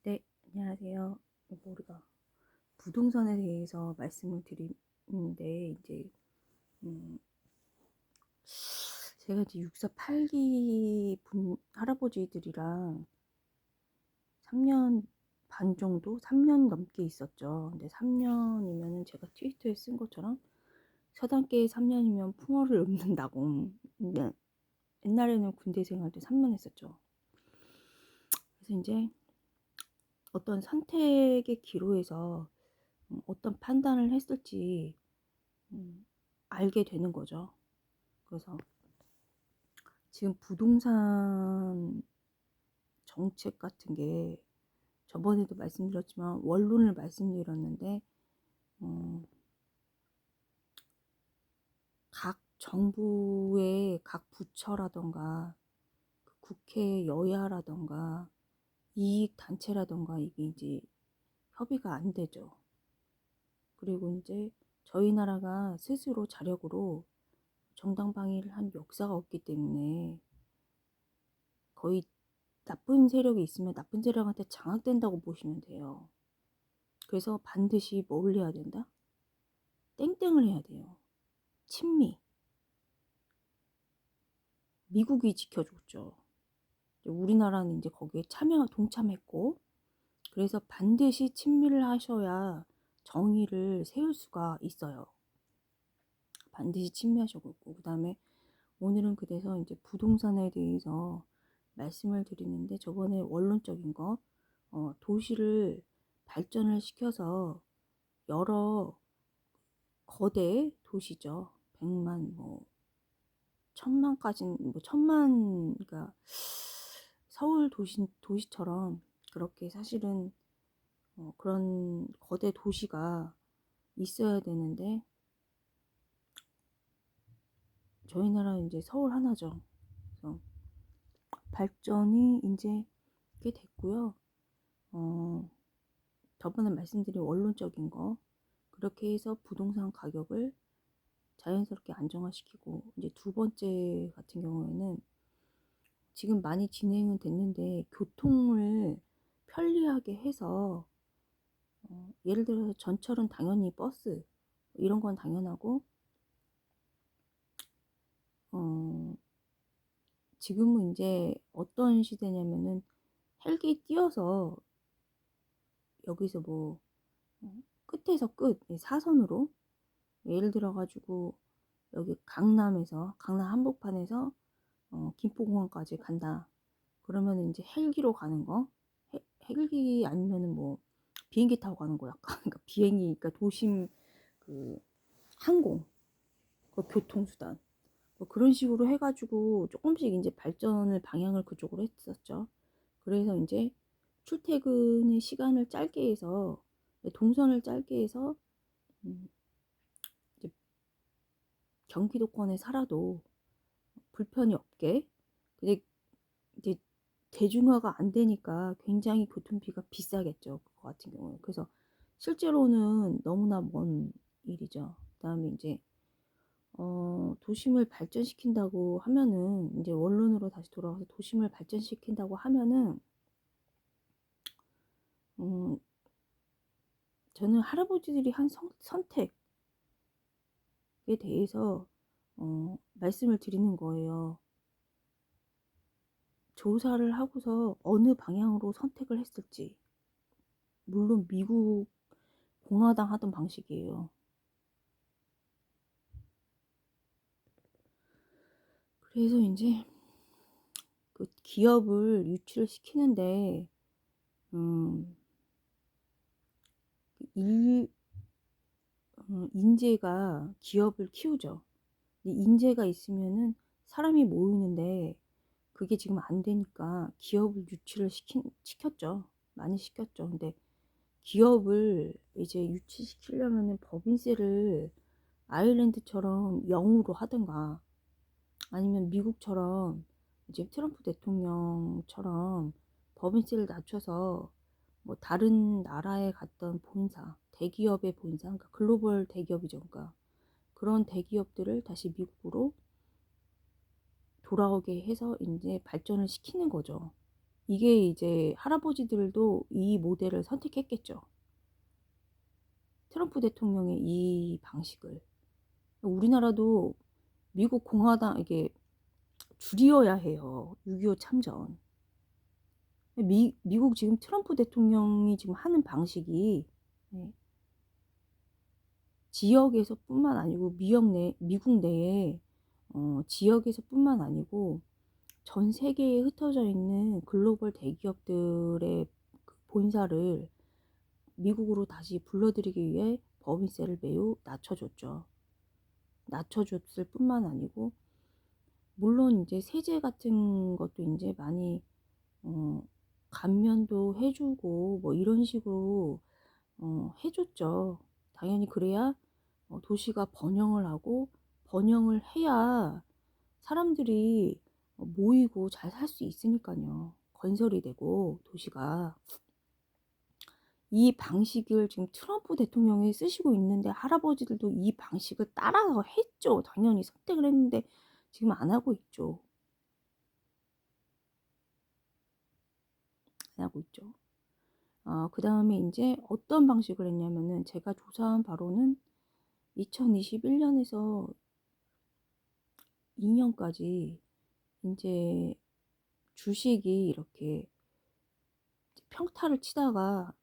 네, 안녕하세요. 우리가 부동산에 대해서 말씀을 드리는데, 음, 제가 이제 64, 8기 할아버지들이랑 3년 반 정도? 3년 넘게 있었죠. 근데 3년이면은 제가 트위터에 쓴 것처럼 서당계에 3년이면 풍어를 읊는다고. 근데 옛날에는 군대 생활 때 3년 했었죠. 그래서 이제 어떤 선택의 기로에서 어떤 판단을 했을지 알게 되는 거죠. 그래서 지금 부동산 정책 같은 게 저번에도 말씀드렸지만 원론을 말씀드렸는데 어, 각 정부의 각 부처라던가 그 국회 여야라던가 이익 단체라던가 이게 이제 협의가 안 되죠. 그리고 이제 저희 나라가 스스로 자력으로 정당방위를 한 역사가 없기 때문에 거의 나쁜 세력이 있으면 나쁜 세력한테 장악된다고 보시면 돼요. 그래서 반드시 뭘 해야 된다? 땡땡을 해야 돼요. 친미. 미국이 지켜줬죠. 우리나라는 이제 거기에 동참했고, 그래서 반드시 친미를 하셔야 정의를 세울 수가 있어요. 반드시 친미하셔고, 그 다음에 오늘은 그래서 이제 부동산에 대해서 말씀을 드리는데, 저번에 원론적인 거, 도시를 발전을 시켜서 여러 거대 도시죠. 100만, 뭐, 1000만까지는, 뭐, 1000만, 그러니까 서울 도시처럼 그렇게 사실은 그런 거대 도시가 있어야 되는데, 저희 나라는 이제 서울 하나죠. 그래서 발전이 이제 꽤 됐고요. 어, 저번에 말씀드린 원론적인 거, 그렇게 해서 부동산 가격을 자연스럽게 안정화시키고, 이제 두 번째 같은 경우에는 지금 많이 진행은 됐는데 교통을 편리하게 해서 예를 들어서 전철은 당연히 버스 이런 건 당연하고 어, 지금은 이제 어떤 시대냐면은 헬기 띄어서 여기서 뭐 끝에서 끝 사선으로 예를 들어 가지고 여기 강남 한복판에서 김포공항까지 간다. 그러면 이제 헬기로 가는 거, 헬기 아니면은 뭐 비행기 타고 가는 거 약간 그러니까 비행기 그러니까 도심 그 항공 그 교통수단 뭐 그런 식으로 해가지고 조금씩 이제 발전을 방향을 그쪽으로 했었죠. 그래서 이제 출퇴근의 시간을 짧게 해서 동선을 짧게 해서 이제 경기도권에 살아도 불편이 없게 근데 이제 대중화가 안 되니까 굉장히 교통비가 비싸겠죠. 그거 같은 경우에. 그래서 실제로는 너무나 먼 일이죠. 그다음에 이제 도심을 발전시킨다고 하면은 이제 원론으로 다시 돌아와서 도심을 발전시킨다고 하면은 음, 저는 할아버지들이 한 선택에 대해서 말씀을 드리는 거예요. 조사를 하고서 어느 방향으로 선택을 했을지. 물론 미국 공화당 하던 방식이에요. 그래서 이제 그 기업을 유치를 시키는데 음, 일 인재가 기업을 키우죠. 인재가 있으면은 사람이 모이는데 그게 지금 안 되니까 기업을 유치를 시켰죠. 많이 시켰죠. 근데 기업을 이제 유치시키려면은 법인세를 아일랜드처럼 0으로 하든가 아니면 미국처럼 이제 트럼프 대통령처럼 법인세를 낮춰서 뭐 다른 나라에 갔던 본사, 대기업의 본사, 그러니까 글로벌 대기업이죠. 그러니까 그런 대기업들을 다시 미국으로 돌아오게 해서 이제 발전을 시키는 거죠. 이게 이제 할아버지들도 이 모델을 선택했겠죠. 트럼프 대통령의 이 방식을. 우리나라도 미국 공화당 이게 줄이어야 해요. 6.25 참전. 미국 지금 트럼프 대통령이 지금 하는 방식이 네, 지역에서 뿐만 아니고 미국 내에 지역에서 뿐만 아니고 전 세계에 흩어져 있는 글로벌 대기업들의 그 본사를 미국으로 다시 불러들이기 위해 법인세를 매우 낮춰줬죠. 낮춰줬을 뿐만 아니고 물론 이제 세제 같은 것도 이제 많이 감면도 해주고 뭐 이런 식으로 해줬죠. 당연히 그래야 도시가 번영을 하고 번영을 해야 사람들이 모이고 잘 살 수 있으니까요. 건설이 되고 도시가. 이 방식을 지금 트럼프 대통령이 쓰시고 있는데 할아버지들도 이 방식을 따라서 했죠. 당연히 선택을 했는데 지금 안 하고 있죠. 안 하고 있죠. 그 다음에 이제 어떤 방식을 했냐면은 제가 조사한 바로는 2021년에서 2년까지 이제 주식이 이렇게 평타를 치다가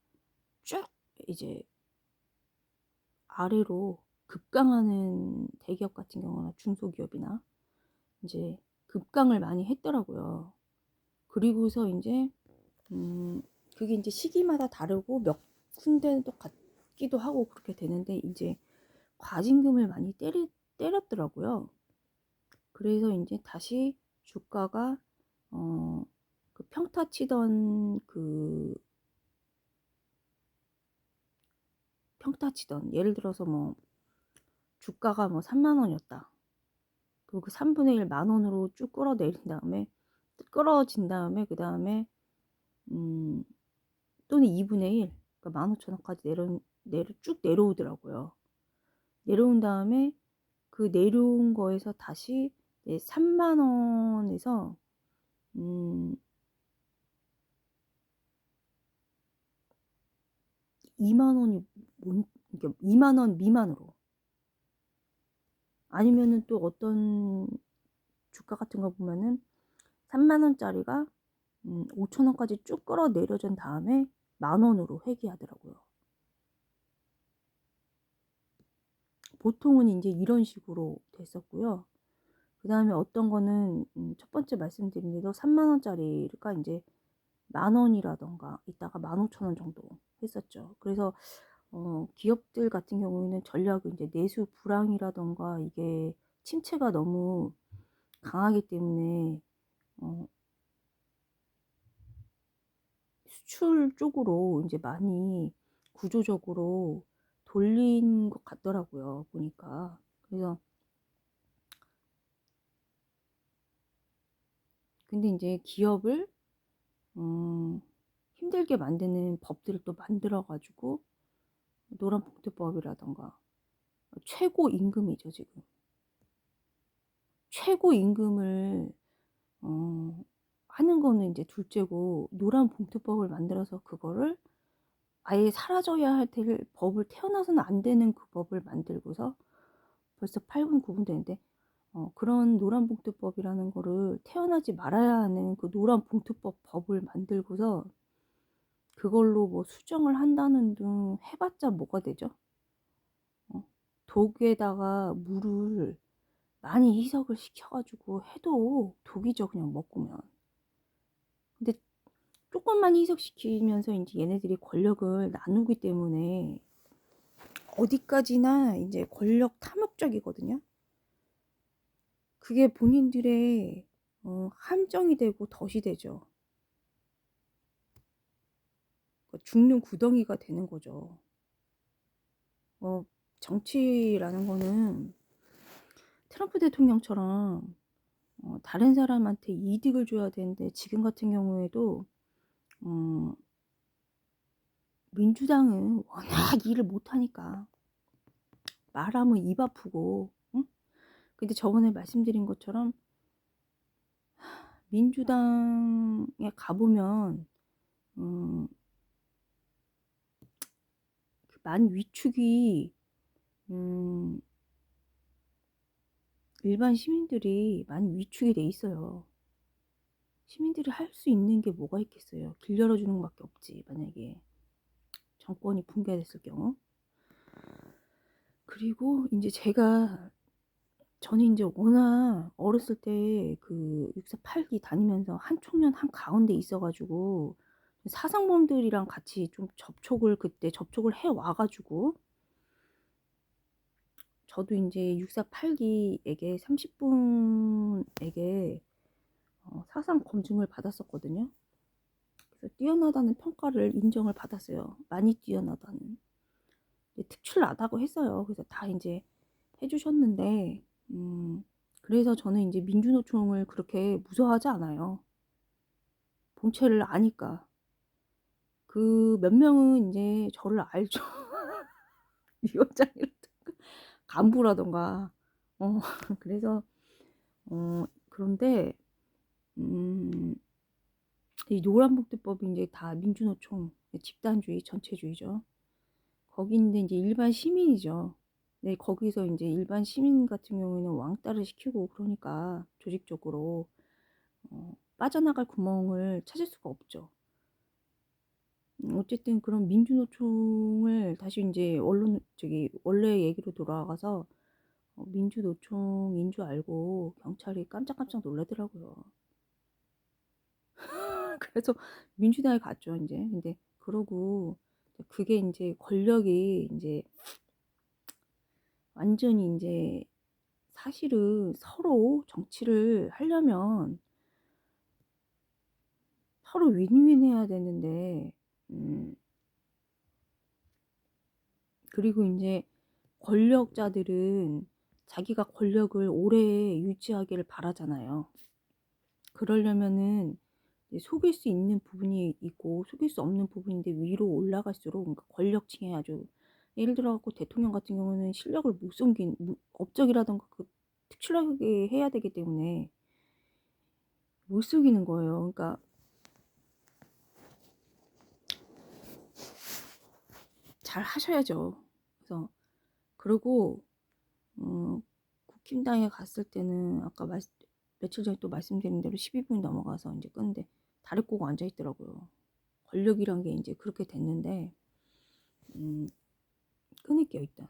쭉 이제 아래로 급강하는 대기업 같은 경우나 중소기업이나 이제 급강을 많이 했더라고요. 그리고서 이제 그게 이제 시기마다 다르고 몇 군데는 또 같기도 하고 그렇게 되는데 이제 과징금을 많이 때렸더라고요. 그래서 이제 다시 주가가 그 평타 치던 예를 들어서 뭐 주가가 뭐 3만 원이었다. 그리고 그 3분의 1 10,000원으로 쭉 끌어진 다음에 그 다음에 또는 2분의 1 그러니까 15,000원까지 쭉 내려오더라고요. 내려온 다음에 그 내려온 거에서 다시 3만 원에서 2만 원이 그러니까 2만 원 미만으로 아니면은 또 어떤 주가 같은 거 보면은 3만 원짜리가 5천 원까지 쭉 끌어내려진 다음에 10,000원으로 회귀하더라고요. 보통은 이제 이런 식으로 됐었고요. 그 다음에 어떤 거는 첫 번째 말씀드린 대로 3만 원짜리가 이제 10,000원이라던가 이따가 15,000원 정도 했었죠. 그래서 기업들 같은 경우에는 전략을 이제 내수 불황이라던가 이게 침체가 너무 강하기 때문에 수출 쪽으로 이제 많이 구조적으로 돌린 것 같더라고요. 보니까. 그래서 근데 이제 기업을 힘들게 만드는 법들을 또 만들어 가지고 노란봉투법이라던가 최고 임금이죠 지금. 최고 임금을 하는 거는 이제 둘째고 노란봉투법을 만들어서 그거를 아예 사라져야 할 법을 태어나서는 안 되는 그 법을 만들고서 벌써 8분 9분 되는데 그런 노란봉투법이라는 거를 태어나지 말아야 하는 그 노란봉투법 법을 만들고서 그걸로 뭐 수정을 한다는 등 해봤자 뭐가 되죠? 독에다가 물을 많이 희석을 시켜가지고 해도 독이죠, 그냥 먹으면. 근데 조금만 희석시키면서 이제 얘네들이 권력을 나누기 때문에 어디까지나 이제 권력 탐욕적이거든요. 그게 본인들의 함정이 되고 덫이 되죠. 죽는 구덩이가 되는 거죠. 정치라는 거는 트럼프 대통령처럼 다른 사람한테 이득을 줘야 되는데 지금 같은 경우에도 민주당은 워낙 일을 못하니까 말하면 입 아프고 응? 근데 저번에 말씀드린 것처럼 민주당에 가보면 음, 많이 위축이 음, 일반 시민들이 많이 위축이 돼 있어요. 시민들이 할 수 있는 게 뭐가 있겠어요. 길 열어주는 것밖에 없지, 만약에 정권이 붕괴됐을 경우. 그리고 이제 저는 이제 워낙 어렸을 때 그 648기 다니면서 한 총련 한 가운데 있어가지고 사상범들이랑 같이 좀 그때 접촉을 해 와가지고, 저도 이제 648기에게 30분에게 사상 검증을 받았었거든요. 그래서 뛰어나다는 평가를 인정을 받았어요. 많이 뛰어나다는. 특출나다고 했어요. 그래서 다 이제 해주셨는데, 그래서 저는 이제 민주노총을 그렇게 무서워하지 않아요. 본체를 아니까. 그 몇 명은 이제 저를 알죠. 위원장이라든가 간부라던가. 그래서 그런데 음, 이 노란복지법이 이제 다 민주노총 집단주의 전체주의죠. 거기인데 이제 일반 시민이죠. 네, 거기서 이제 일반 시민 같은 경우에는 왕따를 시키고 그러니까 조직적으로 빠져나갈 구멍을 찾을 수가 없죠. 어쨌든 그런 민주노총을 다시 이제 원래 얘기로 돌아가서 민주노총인 줄 알고 경찰이 깜짝깜짝 놀라더라고요. 그래서 민주당에 갔죠, 이제. 근데 그러고 그게 이제 권력이 이제 완전히 이제, 사실은 서로 정치를 하려면 서로 윈윈 해야 되는데, 그리고 이제 권력자들은 자기가 권력을 오래 유지하기를 바라잖아요. 그러려면은 속일 수 있는 부분이 있고 속일 수 없는 부분인데, 위로 올라갈수록, 그러니까 권력층에 아주, 예를 들어 갖고 대통령 같은 경우는 실력을 못 숨긴 업적이라던가 그 특출나게 해야 되기 때문에 못 속이는 거예요. 그러니까 잘 하셔야죠. 그래서 그리고 국힘당에 갔을 때는 아까 며칠 전에 또 말씀드린 대로 12분이 넘어가서 이제 끄는데 다리 꼬고 앉아 있더라고요. 권력이란 게 이제 그렇게 됐는데, 끊을게요 일단.